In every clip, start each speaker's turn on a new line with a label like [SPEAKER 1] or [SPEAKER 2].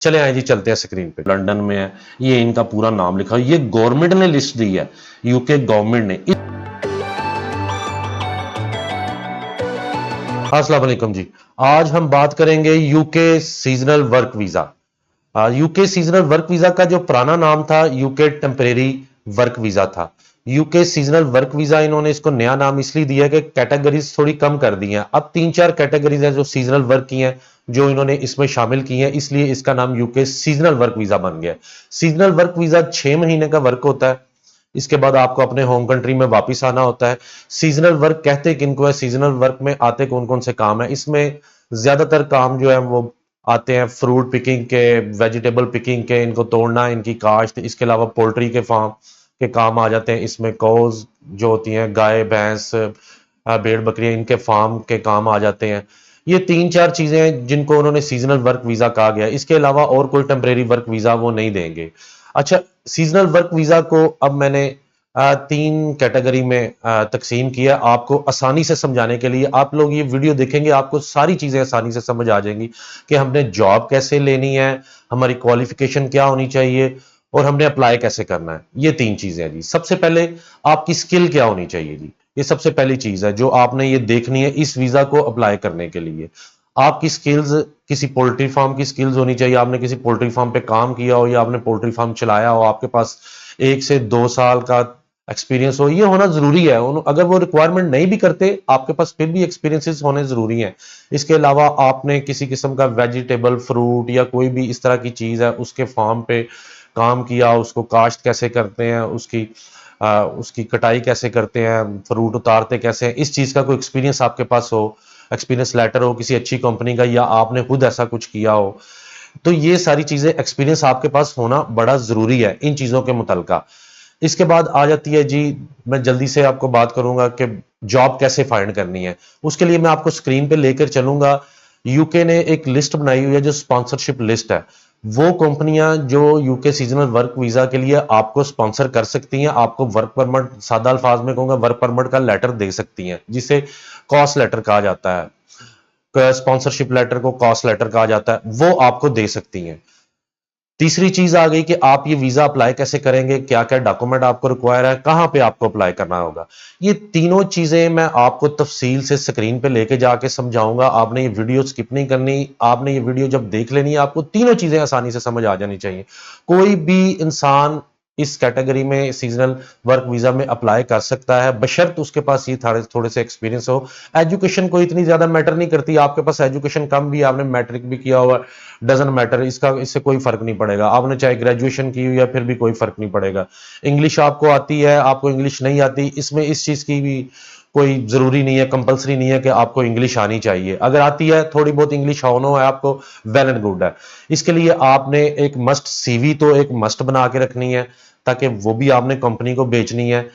[SPEAKER 1] चले आए जी, चलते हैं स्क्रीन पे। लंदन में है, ये इनका पूरा नाम लिखा है, ये गवर्नमेंट ने लिस्ट दी है, यूके गवर्नमेंट ने। अस्सलाम वालेकुम जी। आज हम बात करेंगे UK seasonal work visa. UK seasonal work visa का जो पुराना नाम था यूके टेम्परेरी वर्क वीजा था। यूके सीजनल वर्क वीजा इन्होंने इसको नया नाम इसलिए दिया कि कैटेगरीज थोड़ी कम कर दी हैं। अब 3-4 कैटेगरीज हैं जो सीजनल वर्क की हैं, जो इन्होंने इसमें शामिल की हैं, इसलिए इसका नाम यूके सीजनल वर्क वीजा बन गया। सीजनल वर्क वीजा 6 महीने का वर्क होता है, इसके बाद आपको अपने होम कंट्री में वापस आना होता है। सीजनल वर्क कहते किनको है, सीजनल वर्क में आते कौन कौन से काम है? इसमें ज्यादातर काम जो है वो आते हैं फ्रूट पिकिंग के, वेजिटेबल पिकिंग के, इनको तोड़ना, इनकी काश्त, इसके अलावा पोल्ट्री के फार्म के काम आ जाते हैं। इसमें कौज जो होती हैं, गाय भैंस भेड़ बकरियां, इनके फार्म के काम आ जाते हैं। ये 3-4 चीजें हैं जिनको उन्होंने सीजनल वर्क वीजा कहा गया। इसके अलावा और कोई टेम्परेरी वर्क वीजा वो नहीं देंगे। अच्छा, सीजनल वर्क वीजा को अब मैंने 3 कैटेगरी में तकसीम किया आपको आसानी से समझाने के लिए। आप लोग ये वीडियो देखेंगे, आपको सारी चीजें आसानी से समझ आ जाएंगी कि हमने जॉब कैसे लेनी है, हमारी क्वालिफिकेशन क्या होनी चाहिए और हमने अप्लाई कैसे करना है। ये 3 चीजें हैं जी। सबसे पहले आपकी स्किल क्या होनी चाहिए जी, ये सबसे पहली चीज है जो आपने ये देखनी है इस वीजा को अप्लाई करने के लिए। आपकी स्किल्स, किसी पोल्ट्री फार्म की स्किल्स होनी चाहिए, आपने किसी पोल्ट्री फार्म पे काम किया हो या आपने पोल्ट्री फार्म चलाया हो, आपके पास 1 से 2 साल का एक्सपीरियंस हो, ये होना जरूरी है। अगर वो रिक्वायरमेंट नहीं भी करते, आपके पास फिर भी एक्सपीरियंसेस होने जरूरी हैं। इसके अलावा आपने किसी किस्म का वेजिटेबल, फ्रूट या कोई भी इस तरह की चीज है उसके फार्म पे काम किया, उसको काश्त कैसे करते हैं, उसकी कटाई कैसे करते हैं, फ्रूट उतारते कैसे हैं, इस चीज का कोई एक्सपीरियंस आपके पास हो, एक्सपीरियंस लेटर हो किसी अच्छी कंपनी का, या आपने खुद ऐसा कुछ किया हो, तो ये सारी चीजें एक्सपीरियंस आपके पास होना बड़ा जरूरी है इन चीजों के मुतलका। इसके बाद आ जाती है जी, मैं जल्दी से आपको बात करूंगा कि जॉब कैसे फाइंड करनी है। उसके लिए मैं आपको स्क्रीन पे लेकर चलूंगा। यूके ने एक लिस्ट बनाई हुई है जो स्पॉन्सरशिप लिस्ट है। वो कंपनियां जो यूके सीजनल वर्क वीजा के लिए आपको स्पॉन्सर कर सकती हैं, आपको वर्क परमिट, सादा अल्फाज में कहूंगा, वर्क परमिट का लेटर दे सकती हैं, जिसे कॉस्ट लेटर कहा जाता है। स्पॉन्सरशिप लेटर को कॉस्ट लेटर कहा जाता है, वो आपको दे सकती हैं। तीसरी चीज आ गई कि आप ये वीजा अप्लाई कैसे करेंगे, क्या क्या डॉक्यूमेंट आपको रिक्वायर है, कहां पे आपको अप्लाई करना होगा। ये तीनों चीजें मैं आपको तफसील से स्क्रीन पे लेके जाके समझाऊंगा। आपने ये वीडियो स्किप नहीं करनी, आपने ये वीडियो जब देख लेनी है, आपको तीनों चीजें आसानी से समझ आ जानी चाहिए। कोई भी इंसान इस कैटेगरी में सीजनल वर्क वीजा में अप्लाई कर सकता है, बशर्त उसके पास ये थोड़े से एक्सपीरियंस हो। एजुकेशन को इतनी ज्यादा मैटर नहीं करती, आपके पास एजुकेशन कम भी, आपने मैट्रिक भी किया हुआ, डजंट मैटर, इससे कोई फर्क नहीं पड़ेगा। आपने चाहे ग्रेजुएशन की हुई या फिर भी कोई फर्क नहीं पड़ेगा। इंग्लिश आपको आती है, आपको इंग्लिश नहीं आती, इसमें इस चीज की भी कोई जरूरी नहीं है, कंपलसरी नहीं है कि आपको इंग्लिश आनी चाहिए। अगर आती है थोड़ी बहुत इंग्लिश होना है आपको, वेल एंड गुड है। इसके लिए आपने एक मस्ट सीवी तो एक मस्ट बना के रखनी है, ताकि वो भी आपने कंपनी को बेचनी है।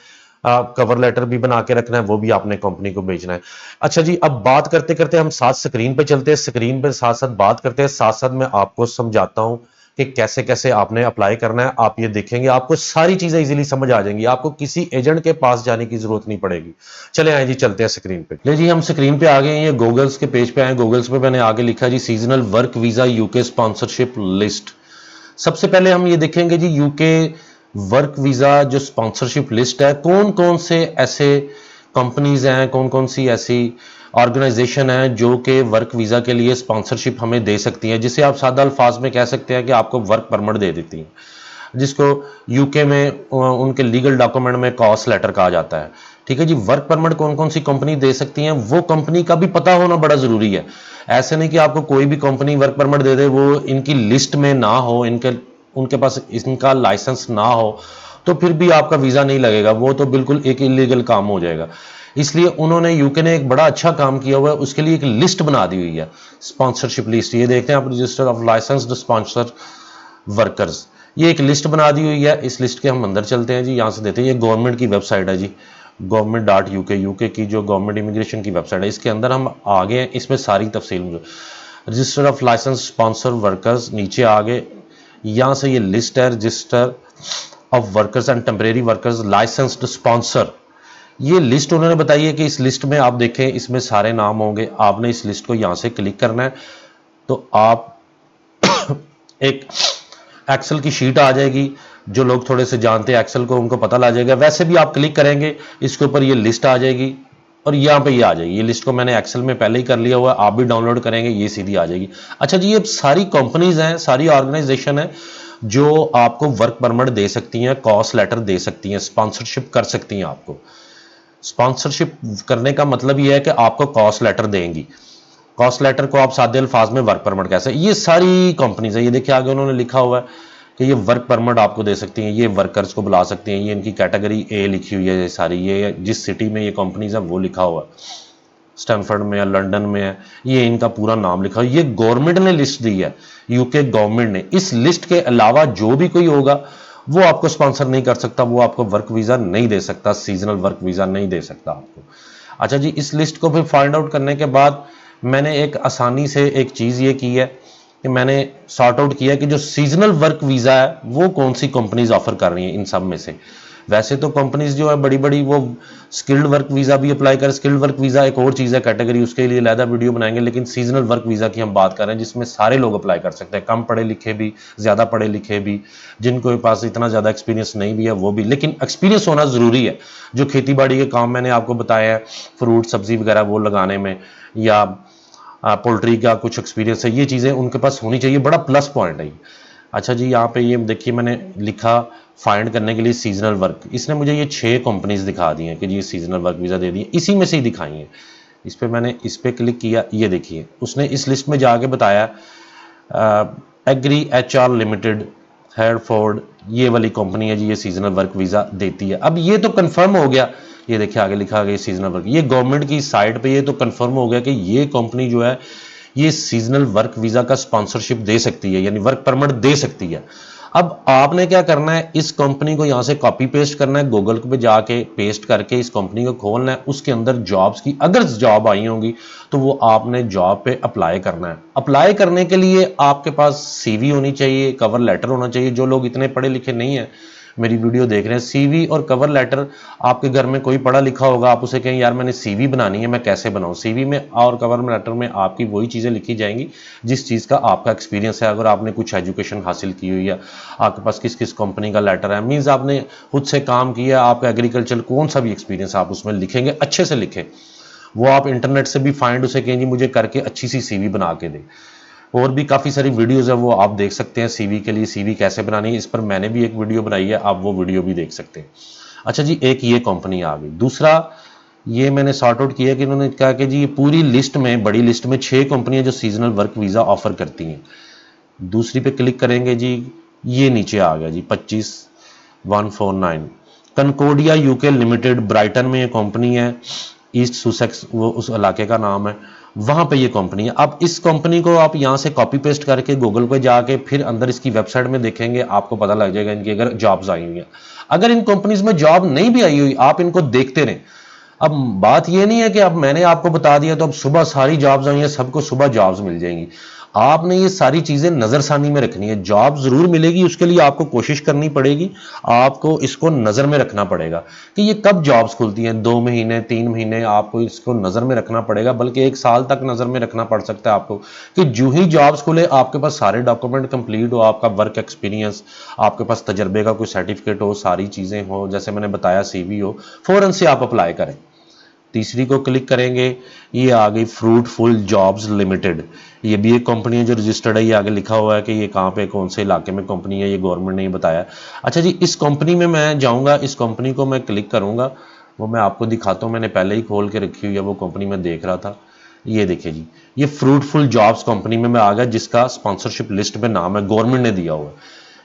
[SPEAKER 1] कवर लेटर भी बना के रखना है, वो भी आपने कंपनी को बेचना है। अच्छा जी, अब बात करते करते हम साथ स्क्रीन पे चलते हैं, स्क्रीन पे साथ साथ बात करते हैं, साथ साथ मैं आपको समझाता हूं कि कैसे कैसे आपने अप्लाई करना है। आप ये देखेंगे, आपको सारी चीजें इजीली समझ आ जाएंगी, आपको किसी एजेंट के पास जाने की जरूरत नहीं पड़ेगी। चले आए जी, चलते हैं स्क्रीन पे। ले जी, हम स्क्रीन पे आ गए हैं, ये गूगल्स के पेज पे आए। गूगल्स पे मैंने आगे लिखा जी seasonal work visa UK sponsorship list. सबसे पहले हम ये देखेंगे जी, यूके वर्क वीजा जो स्पॉन्सरशिप लिस्ट है, कौन कौन से ऐसे कंपनीज हैं, कौन कौन सी ऐसी ऑर्गेनाइजेशन है जो कि वर्क वीजा के लिए स्पॉन्सरशिप हमें दे सकती है, जिसे आप सादा अल्फाज में कह सकते हैं कि आपको वर्क परमिट दे देती हैं, जिसको यूके में उनके लीगल डॉक्यूमेंट में कॉस्ट लेटर कहा जाता है। ठीक है जी, वर्क परमिट कौन कौन सी कंपनी दे सकती हैं, वो कंपनी का भी पता होना बड़ा जरूरी है। ऐसे नहीं कि आपको कोई भी कंपनी वर्क परमिट दे दे, वो इनकी लिस्ट में ना हो, इनके उनके पास इनका लाइसेंस ना हो, तो फिर भी आपका वीजा नहीं लगेगा, वो तो बिल्कुल एक इलीगल काम हो जाएगा। इसलिए उन्होंने, यूके ने एक बड़ा अच्छा काम किया हुआ है, उसके लिए एक लिस्ट बना दी हुई है, स्पॉन्सरशिप लिस्ट। ये देखते हैं आप, register of licensed sponsor workers, ये एक लिस्ट बना दी हुई है। इस लिस्ट के हम अंदर चलते हैं जी, यहाँ से देते हैं, ये गवर्नमेंट की वेबसाइट है जी, government.uk, यूके की जो गवर्नमेंट इमिग्रेशन की वेबसाइट है, इसके अंदर हम आ गए हैं। इसमें सारी तफसील, register of license sponsor workers, नीचे आ गए, यहाँ से ये लिस्ट है, register of workers and temporary workers licensed sponsor. ये लिस्ट उन्होंने बताई है कि इस लिस्ट में आप देखें, इसमें सारे नाम होंगे, आपने इस लिस्ट को यहाँ से क्लिक करना है, तो आप एक एक्सेल की शीट आ जाएगी, जो लोग थोड़े से जानते हैं एक्सेल को उनको पता लग जाएगा। वैसे भी आप क्लिक करेंगे इसके ऊपर ये लिस्ट आ जाएगी और यहाँ पे ये आ जाएगी। ये लिस्ट को मैंने एक्सेल में पहले ही कर लिया हुआ है, आप भी डाउनलोड करेंगे ये सीधी आ जाएगी। अच्छा जी, ये सारी कंपनीज हैं, सारी ऑर्गेनाइजेशन है जो आपको वर्क परमिट दे सकती हैं, कॉस्ट लेटर दे सकती हैं, स्पॉन्सरशिप कर सकती हैं। आपको स्पॉन्सरशिप करने का मतलब ये है कि आपको कॉस्ट लेटर देंगी। कॉस्ट लेटर को आप सादे अल्फाज में वर्क परमिट कैसे, ये सारी कंपनीज है। ये देखिए आगे उन्होंने लिखा हुआ है कि ये वर्क परमिट आपको दे सकती हैं, ये वर्कर्स को बुला सकती हैं, ये इनकी कैटेगरी ए लिखी हुई है। ये सारी ये जिस सिटी में ये कंपनीज है वो लिखा हुआ है, स्टैनफोर्ड में है, लंदन में है, ये इनका पूरा नाम लिखा है। ये गवर्नमेंट ने लिस्ट दी है, यूके गवर्नमेंट ने। इस लिस्ट के अलावा जो भी कोई होगा वो आपको स्पॉन्सर नहीं कर सकता, वो आपको वर्क वीज़ा नहीं दे सकता, सीजनल वर्क वीज़ा नहीं दे सकता आपको। अच्छा जी, इस लिस्ट को फिर फाइंड आउट करने के बाद मैंने एक आसानी से एक चीज़ ये की है कि मैंने सॉर्ट आउट किया कि जो सीजनल वर्क वीज़ा है वो कौन सी कंपनीज ऑफर कर रही हैं इन सब में से। वैसे तो कंपनीज जो है बड़ी बड़ी वो स्किल्ड वर्क वीज़ा भी अप्लाई कर, स्किल्ड वर्क वीज़ा एक और चीज़ है कैटेगरी, उसके लिए अलहदा वीडियो बनाएंगे। लेकिन सीजनल वर्क वीज़ा की हम बात कर रहे हैं जिसमें सारे लोग अप्लाई कर सकते हैं, कम पढ़े लिखे भी, ज़्यादा पढ़े लिखे भी, जिनको पास इतना ज़्यादा एक्सपीरियंस नहीं भी है वो भी, लेकिन एक्सपीरियंस होना ज़रूरी है। जो खेती बाड़ी के काम मैंने आपको बताया है, फ्रूट सब्जी वगैरह वो लगाने में, या पोल्ट्री का कुछ एक्सपीरियंस है, ये चीज़ें उनके पास होनी चाहिए, बड़ा प्लस पॉइंट है। अच्छा जी, यहाँ पे ये देखिए मैंने लिखा फाइंड करने के लिए सीजनल वर्क, इसने मुझे ये 6 कंपनीज दिखा दी हैं कि जी सीजनल वर्क वीज़ा दे दी, इसी में से ही दिखाई हैं। इस पर मैंने इस पर क्लिक किया, ये देखिए उसने इस लिस्ट में जाके बताया एग्री एचआर लिमिटेड, हेयरफोर्ड, ये वाली कंपनी है जी, ये सीजनल वर्क वीज़ा देती है। अब ये तो कंफर्म हो गया, ये देखिए आगे लिखा गया सीजनल वर्क, ये गवर्नमेंट की साइट पे ये तो कंफर्म हो गया कि ये कंपनी जो है ये सीजनल वर्क वीज़ा का स्पॉन्सरशिप दे सकती है, यानी वर्क परमिट दे सकती है। अब आपने क्या करना है, इस कंपनी को यहाँ से कॉपी पेस्ट करना है, गूगल पे जाके पेस्ट करके इस कंपनी को खोलना है, उसके अंदर जॉब्स की अगर जॉब आई होंगी तो वो आपने जॉब पे अप्लाई करना है। अप्लाई करने के लिए आपके पास सीवी होनी चाहिए, कवर लेटर होना चाहिए। जो लोग इतने पढ़े लिखे नहीं है मेरी वीडियो देख रहे हैं, सीवी और कवर लेटर, आपके घर में कोई पढ़ा लिखा होगा, आप उसे कहें यार मैंने सीवी बनानी है, मैं कैसे बनाऊं। सीवी में और कवर लेटर में आपकी वही चीज़ें लिखी जाएंगी जिस चीज़ का आपका एक्सपीरियंस है। अगर आपने कुछ एजुकेशन हासिल की हुई है, आपके पास किस किस कंपनी का लेटर है, मीन्स आपने खुद से काम किया, आपका एग्रीकल्चर कौन सा भी एक्सपीरियंस आप उसमें लिखेंगे, अच्छे से लिखें। वो आप इंटरनेट से भी फाइंड उसे कहेंगे मुझे करके अच्छी सी सीवी बना के दे। और भी काफ़ी सारी वीडियोज़ है वो आप देख सकते हैं सीवी के लिए, सीवी कैसे बनानी है, इस पर मैंने भी एक वीडियो बनाई है, आप वो वीडियो भी देख सकते हैं। अच्छा जी, एक ये कंपनी आ गई। दूसरा ये मैंने सॉर्ट आउट किया कि उन्होंने कहा कि जी ये पूरी लिस्ट में, बड़ी लिस्ट में 6 कंपनियां जो सीजनल वर्क वीज़ा ऑफर करती हैं। दूसरी पे क्लिक करेंगे जी, ये नीचे आ गया जी 25149 कनकोडिया यूके लिमिटेड, ब्राइटन में ये कंपनी है, ईस्ट सुसेक्स वो उस इलाके का नाम है, वहां पे ये कंपनी है। अब इस कंपनी को आप यहां से कॉपी पेस्ट करके गूगल पे जाके फिर अंदर इसकी वेबसाइट में देखेंगे, आपको पता लग जाएगा इनकी अगर जॉब्स आई हुई हैं। अगर इन कंपनीज में जॉब नहीं भी आई हुई, आप इनको देखते रहें। अब बात ये नहीं है कि अब मैंने आपको बता दिया तो अब सुबह सारी जॉब्स आई हैं, सबको सुबह जॉब्स मिल जाएंगी। आपने ये सारी चीजें नजरसानी में रखनी है। जॉब जरूर मिलेगी, उसके लिए आपको कोशिश करनी पड़ेगी, आपको इसको नजर में रखना पड़ेगा कि ये कब जॉब्स खुलती हैं। 2 महीने 3 महीने आपको इसको नजर में रखना पड़ेगा, बल्कि 1 साल तक नजर में रखना पड़ सकता है आपको, कि जो ही जॉब्स खुले आपके पास सारे डॉक्यूमेंट कंप्लीट हो, आपका वर्क एक्सपीरियंस, आपके पास तजर्बे का कोई सर्टिफिकेट हो, सारी चीजें हो, जैसे मैंने बताया सीवी हो, फौरन से आप अप्लाई करें। तीसरी को क्लिक करेंगे, ये आ गई फ्रूटफुल जॉब्स लिमिटेड, ये भी एक कंपनी है जो रजिस्टर्ड है। ये आगे लिखा हुआ है कि ये कहाँ पे कौन से इलाके में कंपनी है, ये गवर्नमेंट ने ही बताया। अच्छा जी, इस कंपनी में मैं जाऊंगा, इस कंपनी को मैं क्लिक करूंगा, वो मैं आपको दिखाता हूँ, मैंने पहले ही खोल के रखी हुई है वो कंपनी में देख रहा था। ये देखिए जी, ये फ्रूटफुल जॉब्स कंपनी में मैं आ गया, जिसका स्पॉन्सरशिप लिस्ट में नाम है, गवर्नमेंट ने दिया हुआ है।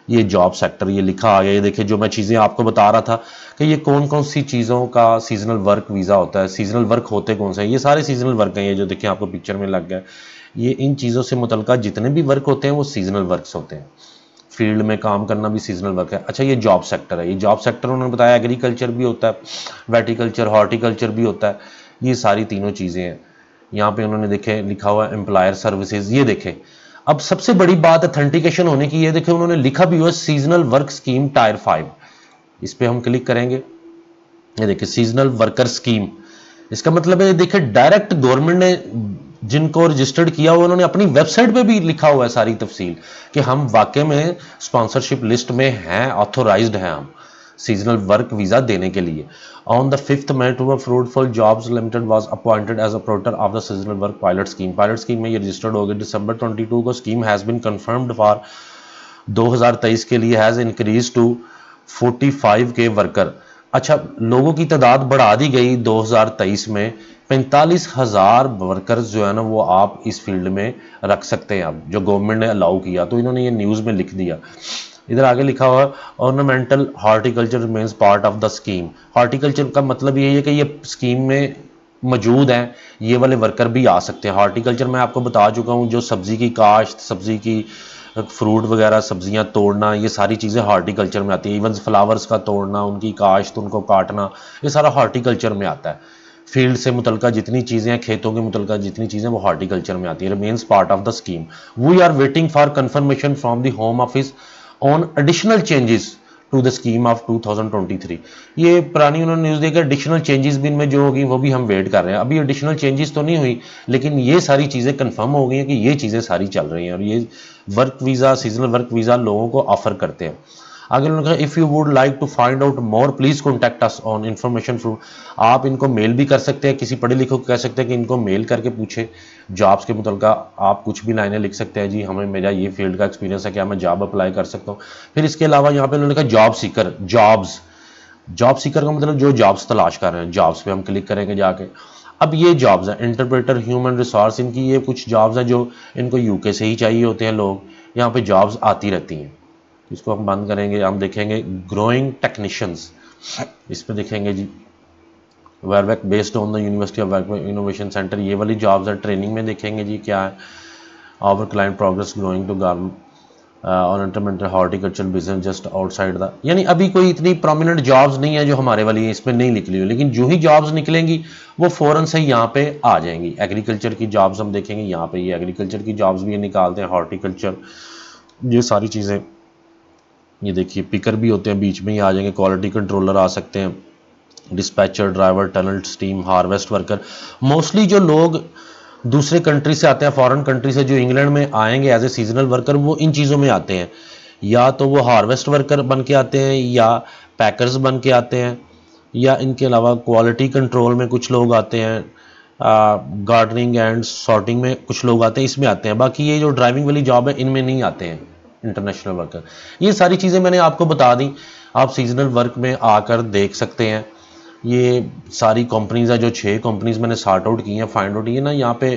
[SPEAKER 1] ये जॉब सेक्टर ये लिखा आ गया। ये देखिए जो मैं चीज़ें आपको बता रहा था कि ये कौन कौन सी चीज़ों का सीजनल वर्क वीज़ा होता है, सीजनल वर्क होते कौन से हैं, ये सारे सीजनल वर्क हैं। ये जो देखिए आपको पिक्चर में लग गया, ये इन चीज़ों से मुतल्लिका जितने भी वर्क होते हैं वो सीजनल वर्क्स होते हैं। फील्ड में काम करना भी सीजनल वर्क है। अच्छा, ये जॉब सेक्टर है, ये जॉब सेक्टर उन्होंने बताया एग्रीकल्चर भी होता है, वेटिकल्चर, हॉर्टिकल्चर भी होता है, ये सारी तीनों चीज़ें हैं। यहाँ पे उन्होंने देखे लिखा हुआ है एम्प्लॉयर सर्विसेज। ये देखें, अब सबसे बड़ी बात अथेंटिकेशन होने की, ये देखिए उन्होंने लिखा भी हुआ सीजनल वर्क स्कीम टायर 5। इस पे हम क्लिक करेंगे, ये देखिए सीजनल वर्कर स्कीम, इसका मतलब है देखिए डायरेक्ट गवर्नमेंट ने जिनको रजिस्टर्ड किया हुआ उन्होंने अपनी वेबसाइट पे भी लिखा हुआ है सारी तफसील कि हम वाकई में स्पॉन्सरशिप लिस्ट में हैं, ऑथोराइज्ड हैं हम सीजनल वर्क वीजा देने के लिए। On the 5th May to Fruitful Jobs Limited was appointed as a operator of the seasonal work pilot scheme में ये रजिस्टर्ड हो गए दिसंबर 22 को। Scheme has been confirmed for 2023 के लिए हैज इंक्रीज टू 45 के वर्कर। अच्छा, लोगों की तादाद बढ़ा दी गई 2023 में, 45,000 वर्कर्स जो है ना वो आप इस फील्ड में रख सकते हैं अब, जो गवर्नमेंट ने अलाउ किया। तो इन्होंने ये न्यूज़ में लिख दिया। इधर आगे लिखा हुआ ornamental horticulture remains part of the scheme. Horticulture का मतलब यही है कि ये स्कीम में मौजूद हैं, ये वाले वर्कर भी आ सकते हैं। हॉर्टिकल्चर मैं आपको बता चुका हूँ, जो सब्जी की काश्त, सब्जी की फ्रूट वगैरह सब्जियां तोड़ना, ये सारी चीज़ें हॉर्टिकल्चर में आती है। इवन फ्लावर्स का तोड़ना, उनकी काश्त, उनको काटना, ये सारा हॉर्टिकल्चर में आता है। फील्ड से मुतलका जितनी चीज़ें हैं, खेतों के मुतलका जितनी चीज़ें, वो हॉर्टिकल्चर में आती है। Remains part of the scheme. We are waiting for confirmation from the home office on additional changes to the scheme of 2023। ये पुरानी उन्होंने न्यूज़ दी कि एडिशनल चेंजेस भी इनमें जो होगी वो भी हम वेट कर रहे हैं। अभी एडिशनल चेंजेस तो नहीं हुई, लेकिन ये सारी चीज़ें कंफर्म हो गई हैं कि ये चीज़ें सारी चल रही हैं और ये work visa, seasonal work visa लोगों को ऑफर करते हैं। आगे उन्होंने कहा if you would like to find out more please contact us on information through. आप इनको मेल भी कर सकते हैं, किसी पढ़े लिखे को कह सकते हैं कि इनको मेल करके पूछे जॉब्स के मुतलका। आप कुछ भी लाइनें लिख सकते हैं, जी हमें मेरा ये फील्ड का एक्सपीरियंस है, क्या मैं जॉब अप्लाई कर सकता हूँ। फिर इसके अलावा यहाँ पे उन्होंने कहा जॉब सीकर, जॉब सीकर का मतलब जो जॉब्स तलाश कर रहे हैं, जॉब्स पे हम क्लिक करेंगे जाके। अब ये जॉब्स हैं इंटरप्रेटर, ह्यूमन रिसोर्स, इनकी ये कुछ जॉब्स हैं जो इनको यूके से ही चाहिए होते हैं लोग। यहाँ पे जॉब्स आती रहती हैं। इसको हम बंद करेंगे, हम देखेंगे ग्रोइंग टेक्नीशियंस, इस पर देखेंगे जी work based on the University of Warwick Innovation Centre, ये वाली जॉब्स है। ट्रेनिंग में देखेंगे जी क्या है, our client progress growing to garment ornamental horticulture business just outside the. यानी अभी कोई इतनी प्रोमिनेंट जॉब्स नहीं है जो हमारे वाली है, इसमें नहीं निकली हुई, लेकिन जो ही जॉब्स निकलेंगी वो फ़ौरन से यहाँ पे आ जाएंगी। एग्रीकल्चर की जॉब्स हम देखेंगे यहाँ पे, ये एग्रीकल्चर की जॉब्स भी ये निकालते हैं, हॉर्टिकल्चर, ये सारी चीज़ें। ये देखिए पिकर भी होते हैं, बीच में ही आ जाएंगे, क्वालिटी कंट्रोलर आ सकते हैं, dispatcher, driver, tunnel, steam, harvest worker. Mostly जो लोग दूसरे कंट्री से आते हैं, फॉरेन कंट्री से जो इंग्लैंड में आएंगे एज ए सीजनल वर्कर, वो इन चीज़ों में आते हैं। या तो वो हार्वेस्ट वर्कर बन के आते हैं, या पैकर्स बन के आते हैं, या इनके अलावा क्वालिटी कंट्रोल में कुछ लोग आते हैं, गार्डनिंग एंड सॉर्टिंग में कुछ लोग आते हैं, इसमें आते हैं। बाकी ये जो ड्राइविंग वाली जॉब है इनमें नहीं आते हैं इंटरनेशनल वर्कर। ये सारी चीज़ें मैंने आपको बता दी, आप सीजनल वर्क में आकर देख सकते हैं। ये सारी कंपनीज है, जो 6 कंपनीज मैंने सॉर्ट आउट की हैं, फाइंड आउट, ये ना यहाँ पे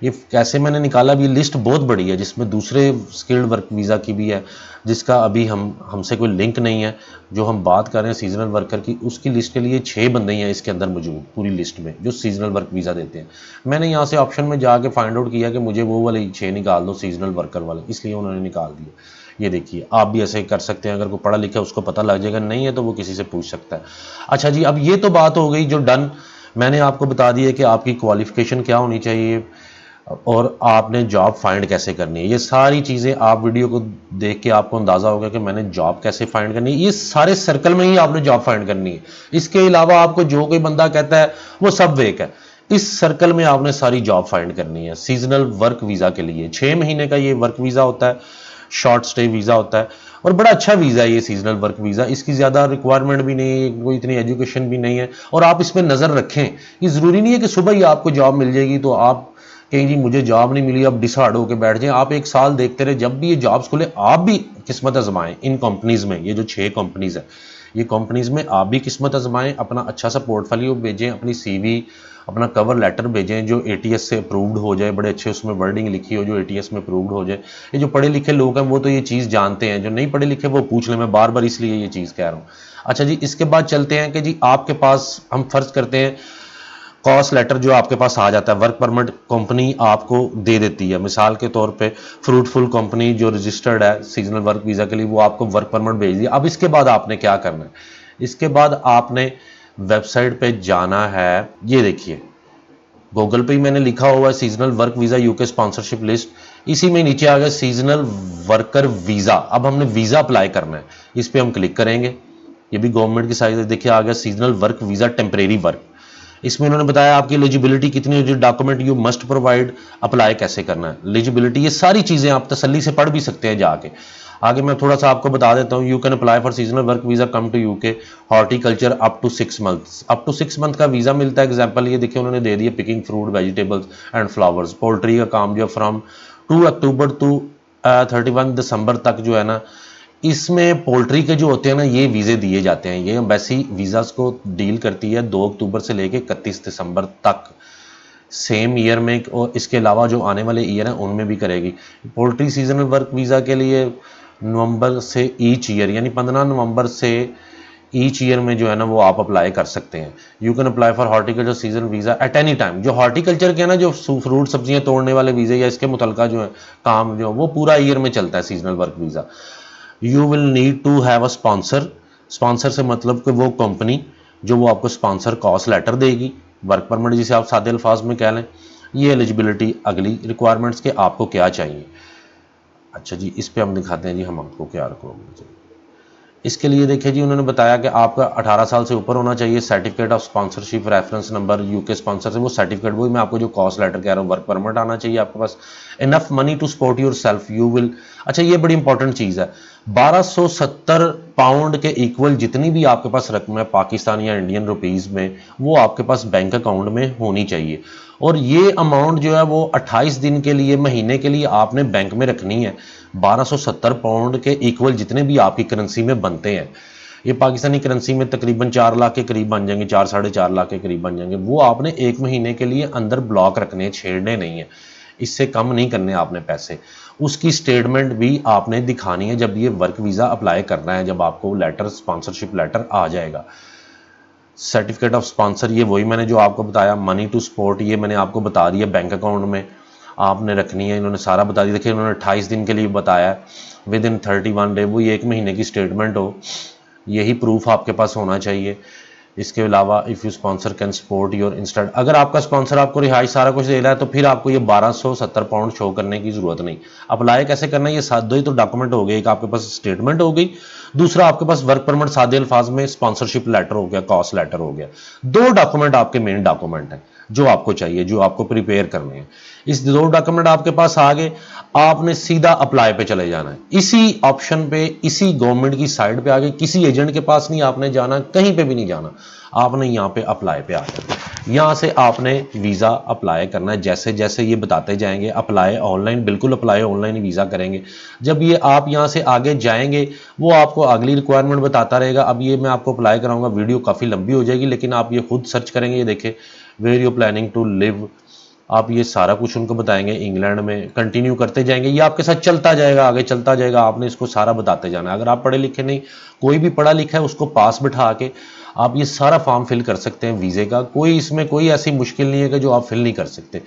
[SPEAKER 1] ये कैसे मैंने निकाला, अब ये लिस्ट बहुत बड़ी है जिसमें दूसरे स्किल्ड वर्क वीज़ा की भी है, जिसका अभी हमसे कोई लिंक नहीं है। जो हम बात कर रहे हैं सीजनल वर्कर की, उसकी लिस्ट के लिए 6 बंदे हैं इसके अंदर मौजूद पूरी लिस्ट में जो सीजनल वर्क वीज़ा देते हैं। मैंने यहाँ से ऑप्शन में जाके फाइंड आउट किया कि मुझे वो वाले 6 निकाल दो सीजनल वर्कर वाले, इसलिए उन्होंने निकाल दिया। ये देखिए आप भी ऐसे कर सकते हैं, अगर कोई पढ़ा लिखा है उसको पता लग जाएगा, नहीं है तो वो किसी से पूछ सकता है। अच्छा जी, अब ये तो बात हो गई जो डन, मैंने आपको बता दिया कि आपकी क्वालिफिकेशन क्या होनी चाहिए और आपने जॉब फाइंड कैसे करनी है। ये सारी चीज़ें आप वीडियो को देख के आपको अंदाज़ा होगा कि मैंने जॉब कैसे फाइंड करनी है। ये सारे सर्कल में ही आपने जॉब फाइंड करनी है। इसके अलावा आपको जो कोई बंदा कहता है वो सब वेक है। इस सर्कल में आपने सारी जॉब फाइंड करनी है। सीजनल वर्क वीज़ा के लिए 6 महीने का ये वर्क वीज़ा होता है, शॉर्ट स्टे वीज़ा होता है और बड़ा अच्छा वीज़ा है ये सीजनल वर्क वीज़ा। इसकी ज़्यादा रिक्वायरमेंट भी नहीं है, कोई इतनी एजुकेशन भी नहीं है, और आप इसमें नज़र रखें। ये ज़रूरी नहीं है कि सुबह ही आपको जॉब मिल जाएगी तो आप कहीं जी मुझे जॉब नहीं मिली अब डिसहार्ड होकर बैठ जाएं। आप एक साल देखते रहे, जब भी ये जॉब्स खुले आप भी किस्मत आजमाएं इन कंपनीज़ में। ये जो 6 कंपनीज़ है, ये कंपनीज़ में आप भी किस्मत आजमाएं, अपना अच्छा सा पोर्टफोलियो भेजें, अपनी सीवी, अपना कवर लेटर भेजें जो एटीएस से अप्रूव्ड हो जाए, बड़े अच्छे उसमें वर्डिंग लिखी हो जो एटीएस में अप्रूव्ड हो जाए। ये जो पढ़े लिखे लोग हैं वो तो ये चीज़ जानते हैं, जो नहीं पढ़े लिखे वो पूछ लें, मैं बार बार इसलिए ये चीज़ कह रहा हूँ। अच्छा जी, इसके बाद चलते हैं कि जी आपके पास, हम फर्ज करते हैं कॉस्ट लेटर जो आपके पास आ जाता है, वर्क परमिट कंपनी आपको दे देती है। मिसाल के तौर पे फ्रूटफुल कंपनी जो रजिस्टर्ड है सीजनल वर्क वीज़ा के लिए, वो आपको वर्क परमिट भेज दिया। अब इसके बाद आपने क्या करना है, इसके बाद आपने वेबसाइट पे जाना है। ये देखिए गूगल पे ही मैंने लिखा हुआ है seasonal work visa UK sponsorship list, इसी में नीचे आ गया सीजनल वर्कर वीज़ा। अब हमने वीज़ा अप्लाई करना है, इस पर हम क्लिक करेंगे। ये भी गवर्नमेंट की साइट है, देखिए आ गया seasonal work visa temporary work. इसमें उन्होंने बताया आपकी एलिजिबिलिटी कितनी है, जो document you must provide, apply कैसे करना है, एलिजिबिलिटी, ये सारी चीज़ें आप तसल्ली से पढ़ भी सकते हैं जाके। आगे मैं थोड़ा सा आपको बता देता हूँ, you can apply for seasonal work visa come to UK horticulture up to 6 months, up to 6 month का वीज़ा मिलता है। एग्जाम्पल ये देखिए उन्होंने दे दिया, picking fruit vegetables and flowers, poultry का काम जो फ्रॉम 2 अक्टूबर टू 31 दिसंबर तक जो है ना, इसमें पोल्ट्री के जो होते हैं ना ये वीज़े दिए जाते हैं। ये एम्बेसी वीज़ास को डील करती है 2 अक्टूबर से लेके 31 दिसंबर तक सेम ईयर में, और इसके अलावा जो आने वाले ईयर हैं उनमें भी करेगी। पोल्ट्री सीजनल वर्क वीज़ा के लिए नवंबर से ईच ईयर, यानी 15 नवंबर से ईच ईयर में जो है ना वो आप अप्लाई कर सकते हैं। You can apply for horticulture season visa at any time. जो हॉर्टिकल्चर के ना जो फ्रूट सब्जियां तोड़ने वाले वीज़े या इसके मुतलका जो है काम जो वो पूरा ईयर में चलता है seasonal work visa. You will need to have a sponsor, sponsor से मतलब कि वो कंपनी जो वो आपको स्पॉन्सर कॉस्ट लेटर देगी, वर्क परमिट जिसे आप सादे अल्फाज में कह लें। ये एलिजिबिलिटी अगली रिक्वायरमेंट्स के आपको क्या चाहिए। अच्छा जी, इस पे हम दिखाते हैं जी हम आपको क्या रिक्वायरमेंट चाहिए। इसके लिए देखिए जी उन्होंने बताया कि आपका 18 साल से ऊपर होना चाहिए, certificate of sponsorship reference number UK sponsor से वो सर्टिफिकेट, वही मैं आपको जो कॉस्ट लेटर कह रहा हूँ, वर्क परमिट आना चाहिए आपके पास, enough money to support yourself you will. अच्छा ये बड़ी इंपॉर्टेंट चीज़ है, 1270 पाउंड के इक्वल जितनी भी आपके पास रकम है पाकिस्तान या इंडियन रुपीज़ में, वो आपके पास बैंक अकाउंट में होनी चाहिए। और ये अमाउंट जो है वो 28 दिन के लिए, महीने के लिए आपने बैंक में रखनी है। 1270 पाउंड के इक्वल जितने भी आपकी करेंसी में बनते हैं, ये पाकिस्तानी करेंसी में तकरीबन 4 लाख के करीब बन जाएंगे, 4 साढ़े 4 लाख के करीब बन जाएंगे। वो आपने एक महीने के लिए अंदर ब्लॉक रखने, छेड़ने नहीं है, इससे कम नहीं करने आपने पैसे। उसकी स्टेटमेंट भी आपने दिखानी है जब ये वर्क वीज़ा अप्लाई करना है, जब आपको लेटर, स्पॉन्सरशिप लेटर आ जाएगा। सर्टिफिकेट ऑफ स्पॉन्सर ये वही मैंने जो आपको बताया, मनी टू सपोर्ट ये मैंने आपको बता दिया, बैंक अकाउंट में आपने रखनी है, इन्होंने सारा बता दिया। देखिए इन्होंने 28 दिन के लिए बताया है, विद इन 31 डे, वो ये एक महीने की स्टेटमेंट हो, यही प्रूफ आपके पास होना चाहिए। इसके अलावा if you sponsor can support your instant, अगर आपका स्पॉन्सर आपको रिहाइश सारा कुछ दे रहा है तो फिर आपको ये 1270 पाउंड शो करने की जरूरत नहीं। अप्लाई कैसे करना है, ये सात दो ही तो डॉक्यूमेंट हो गए, एक आपके पास स्टेटमेंट हो गई, दूसरा आपके पास वर्क परमिट सादे अल्फाज में स्पॉन्सरशिप लेटर हो गया, कॉस्ट लेटर हो गया। दो डॉक्यूमेंट आपके मेन डॉक्यूमेंट हैं जो आपको चाहिए, जो आपको प्रिपेयर करने हैं। इस दो डॉक्यूमेंट आपके पास आ गए, आपने सीधा अप्लाई पे चले जाना है, इसी ऑप्शन पे, इसी गवर्नमेंट की साइट पे आगे, किसी एजेंट के पास नहीं आपने जाना, कहीं पे भी नहीं जाना, आपने यहाँ पे अप्लाई पे आ जाना। यहाँ से आपने वीज़ा अप्लाई करना है, जैसे जैसे ये बताते जाएंगे। अप्लाई ऑनलाइन, बिल्कुल अप्लाई ऑनलाइन वीज़ा करेंगे। जब ये आप यहाँ से आगे जाएंगे वो आपको अगली रिक्वायरमेंट बताता रहेगा। अब ये मैं आपको अप्लाई कराऊंगा, वीडियो काफ़ी लंबी हो जाएगी, लेकिन आप ये खुद सर्च करेंगे, ये देखें where you planning to live, आप ये सारा कुछ उनको बताएंगे, इंग्लैंड में, कंटिन्यू करते जाएंगे, ये आपके साथ चलता जाएगा, आगे चलता जाएगा, आपने इसको सारा बताते जाना है। अगर आप पढ़े लिखे नहीं, कोई भी पढ़ा लिखा है उसको पास बिठा के आप ये सारा फॉर्म फिल कर सकते हैं वीज़े का, कोई इसमें कोई ऐसी मुश्किल नहीं है कि जो आप फिल नहीं कर सकते।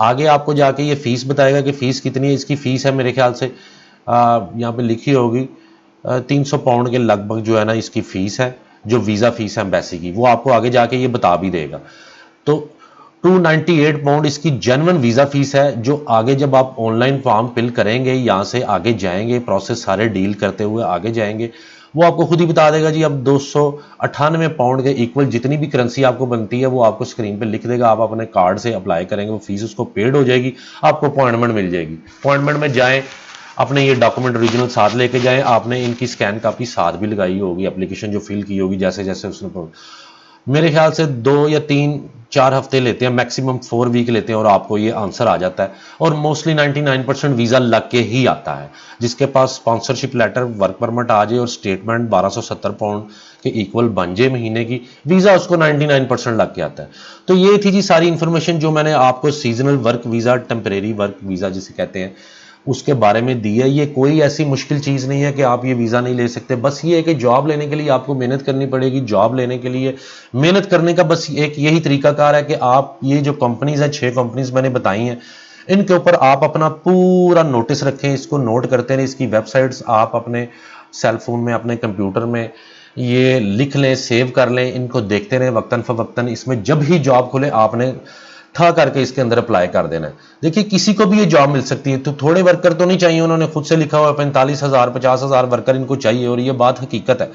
[SPEAKER 1] आगे आपको जाके ये फ़ीस बताएगा कि फ़ीस कितनी है। इसकी फ़ीस है मेरे ख्याल से यहाँ पे लिखी होगी 300 पाउंड के लगभग जो है ना इसकी फ़ीस है, जो वीज़ा फ़ीस है एम्बेसी की, वो आपको आगे जाके ये बता भी देगा। तो 298 पाउंड इसकी जेन्युइन वीज़ा फीस है, जो आगे जब आप ऑनलाइन फॉर्म फिल करेंगे, यहाँ से आगे जाएंगे, प्रोसेस सारे डील करते हुए आगे जाएंगे, वो आपको खुद ही बता देगा जी। अब 298 पाउंड के इक्वल जितनी भी करेंसी आपको बनती है वो आपको स्क्रीन पे लिख देगा। आप अपने कार्ड से अप्लाई करेंगे, वो फीस उसको पेड हो जाएगी, आपको अपॉइंटमेंट मिल जाएगी। अपॉइंटमेंट में जाएं, अपने ये डॉक्यूमेंट ओरिजिनल साथ लेके जाएं, आपने इनकी स्कैन कापी साथ भी लगाई होगी, एप्लीकेशन जो फिल की होगी, जैसे जैसे उसने, मेरे ख्याल से 2 या 3-4 हफ्ते लेते हैं, मैक्सिमम 4 वीक लेते हैं, और आपको ये आंसर आ जाता है। और मोस्टली 99% वीज़ा लग के ही आता है। जिसके पास स्पॉन्सरशिप लेटर, वर्क परमिट आ जाए और स्टेटमेंट 1270 पाउंड के इक्वल बन जाए महीने की, वीज़ा उसको 99% लग के आता है। तो ये थी जी सारी इन्फॉर्मेशन जो मैंने आपको seasonal work visa, temporary work visa जिसे कहते हैं, उसके बारे में दी है। ये कोई ऐसी मुश्किल चीज़ नहीं है कि आप ये वीज़ा नहीं ले सकते। बस ये है कि जॉब लेने के लिए आपको मेहनत करनी पड़ेगी। जॉब लेने के लिए मेहनत करने का बस एक यही तरीकाकार है कि आप ये जो कंपनीज हैं, 6 कंपनीज मैंने बताई हैं, इनके ऊपर आप अपना पूरा नोटिस रखें, इसको नोट करते रहें। इसकी वेबसाइट्स आप अपने सेल फोन में, अपने कंप्यूटर में ये लिख लें, सेव कर लें, इनको देखते रहें वक्तन फवक्तन। इसमें जब ही जॉब खुले आपने ठा करके इसके अंदर अप्लाई कर देना है। देखिए किसी को भी ये जॉब मिल सकती है, तो थोड़े वर्कर तो नहीं चाहिए, उन्होंने खुद से लिखा हुआ 45,000 50,000 वर्कर इनको चाहिए, और ये बात हकीकत है।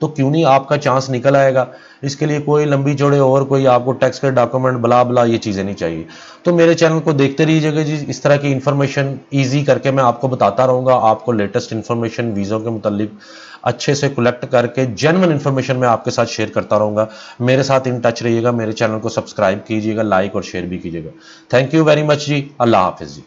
[SPEAKER 1] तो क्यों नहीं आपका चांस निकल आएगा। इसके लिए कोई लंबी चौड़े और कोई आपको टैक्स के डॉक्यूमेंट बला बला ये चीज़ें नहीं चाहिए। तो मेरे चैनल को देखते रहिएगा जी, इस तरह की इन्फॉर्मेशन ईजी करके मैं आपको बताता रहूँगा। आपको लेटेस्ट इन्फॉर्मेशन वीज़ों के मुतालिक अच्छे से कलेक्ट करके जेन्युइन इन्फॉर्मेशन मैं आपके साथ शेयर करता रहूँगा। मेरे साथ इन टच रहिएगा, मेरे चैनल को सब्सक्राइब कीजिएगा, लाइक और शेयर भी कीजिएगा। थैंक यू वेरी मच जी। अल्लाह हाफिज़ जी।